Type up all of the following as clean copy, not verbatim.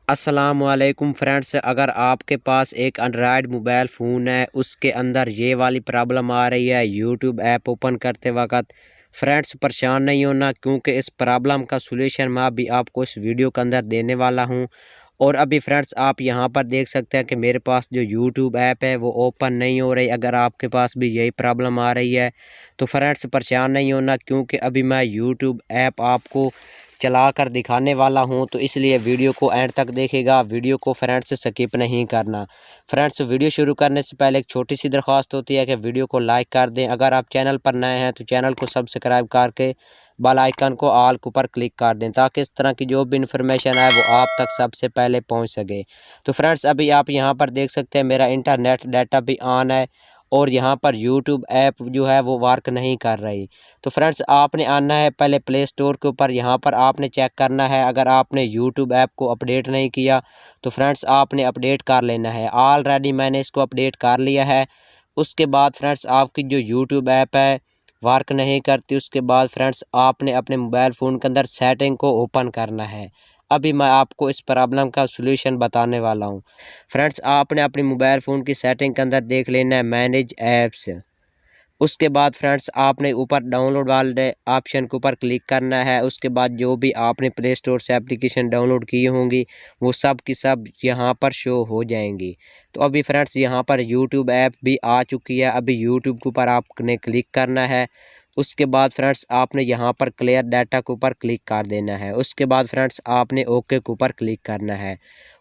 अस्सलामुअलैकुम फ्रेंड्स, अगर आपके पास एक एंड्रॉयड मोबाइल फ़ोन है, उसके अंदर ये वाली प्रॉब्लम आ रही है यूट्यूब ऐप ओपन करते वक्त। फ्रेंड्स परेशान नहीं होना, क्योंकि इस प्रॉब्लम का सलूशन मैं अभी आपको इस वीडियो के अंदर देने वाला हूं। और अभी फ्रेंड्स आप यहां पर देख सकते हैं कि मेरे पास जो यूट्यूब ऐप है वो ओपन नहीं हो रही। अगर आपके पास भी यही प्रॉब्लम आ रही है तो फ्रेंड्स परेशान नहीं होना, क्योंकि अभी मैं यूट्यूब ऐप आपको चला कर दिखाने वाला हूं। तो इसलिए वीडियो को एंड तक देखेगा, वीडियो को फ्रेंड्स स्किप नहीं करना। फ्रेंड्स वीडियो शुरू करने से पहले एक छोटी सी दरख्वास्त होती है कि वीडियो को लाइक कर दें। अगर आप चैनल पर नए हैं तो चैनल को सब्सक्राइब करके बेल आइकन को ऑल के ऊपर क्लिक कर दें, ताकि इस तरह की जो भी इन्फॉर्मेशन है वो आप तक सबसे पहले पहुंच सके। तो फ्रेंड्स अभी आप यहां पर देख सकते हैं मेरा इंटरनेट डाटा भी ऑन है और यहाँ पर यूट्यूब ऐप जो है वो वर्क नहीं कर रही। तो फ्रेंड्स आपने आना है पहले प्ले स्टोर के ऊपर, यहाँ पर आपने चेक करना है। अगर आपने यूट्यूब ऐप को अपडेट नहीं किया तो फ्रेंड्स आपने अपडेट कर लेना है। ऑलरेडी मैंने इसको अपडेट कर लिया है। उसके बाद फ्रेंड्स आपकी जो यूट्यूब ऐप है वर्क नहीं करती। उसके बाद फ्रेंड्स आपने अपने मोबाइल फ़ोन के अंदर सेटिंग को ओपन करना है। अभी मैं आपको इस प्रॉब्लम का सलूशन बताने वाला हूं। फ्रेंड्स आपने अपने मोबाइल फ़ोन की सेटिंग के अंदर देख लेना है मैनेज ऐप्स। उसके बाद फ्रेंड्स आपने ऊपर डाउनलोड वाले ऑप्शन के ऊपर क्लिक करना है। उसके बाद जो भी आपने प्ले स्टोर से एप्लीकेशन डाउनलोड की होंगी वो सब की सब यहाँ पर शो हो जाएंगी। तो अभी फ्रेंड्स यहाँ पर यूट्यूब ऐप भी आ चुकी है। अभी यूट्यूब के ऊपर आपने क्लिक करना है। उसके बाद फ्रेंड्स आपने यहाँ पर क्लियर डाटा के ऊपर क्लिक कर देना है। उसके बाद फ्रेंड्स आपने ओके के ऊपर क्लिक करना है।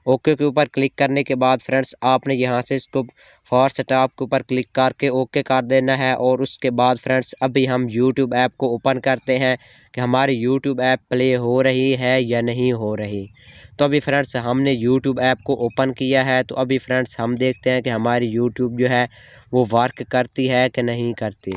ओके के ऊपर क्लिक करने के बाद फ्रेंड्स आपने यहाँ से इसको फॉर स्टॉप के ऊपर क्लिक करके ओके कर देना है। और उसके बाद फ्रेंड्स अभी हम यूट्यूब ऐप को ओपन करते हैं कि हमारी यूट्यूब ऐप प्ले हो रही है या नहीं हो रही। तो अभी फ्रेंड्स हमने यूट्यूब ऐप को ओपन किया है। तो अभी फ्रेंड्स हम देखते हैं कि हमारी यूट्यूब जो है वो वर्क करती है कि नहीं करती।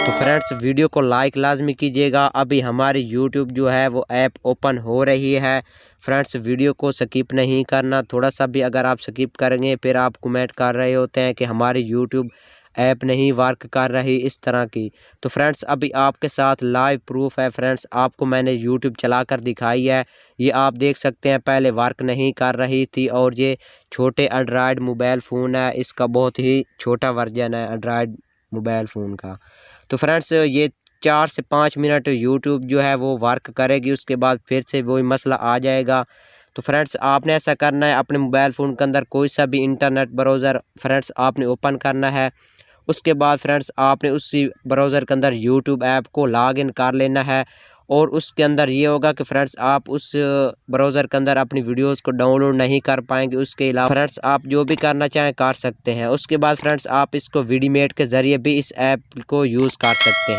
तो फ्रेंड्स वीडियो को लाइक लाजमी कीजिएगा। अभी हमारी यूट्यूब जो है वो ऐप ओपन हो रही है। फ्रेंड्स वीडियो को स्किप नहीं करना, थोड़ा सा भी अगर आप स्किप करेंगे फिर आप कमेंट कर रहे होते हैं कि हमारी यूट्यूब ऐप नहीं वर्क कर रही, इस तरह की। तो फ्रेंड्स अभी आपके साथ लाइव प्रूफ है। फ्रेंड्स आपको मैंने यूट्यूब चलाकर दिखाई है, ये आप देख सकते हैं पहले वर्क नहीं कर रही थी। और ये छोटे एंड्रॉयड मोबाइल फ़ोन है, इसका बहुत ही छोटा वर्जन है एंड्रॉयड मोबाइल फ़ोन का। तो फ्रेंड्स ये 4 से 5 मिनट यूट्यूब जो है वो वर्क करेगी, उसके बाद फिर से वही मसला आ जाएगा। तो फ्रेंड्स आपने ऐसा करना है, अपने मोबाइल फ़ोन के अंदर कोई सा भी इंटरनेट ब्राउज़र फ्रेंड्स आपने ओपन करना है। उसके बाद फ्रेंड्स आपने उसी ब्राउज़र के अंदर यूट्यूब ऐप को लॉगिन कर लेना है। और उसके अंदर ये होगा कि फ्रेंड्स आप उस ब्राउज़र के अंदर अपनी वीडियोस को डाउनलोड नहीं कर पाएंगे। उसके अलावा फ्रेंड्स आप जो भी करना चाहें कर सकते हैं। उसके बाद फ्रेंड्स आप इसको वीडीमेट के ज़रिए भी इस ऐप को यूज़ कर सकते हैं।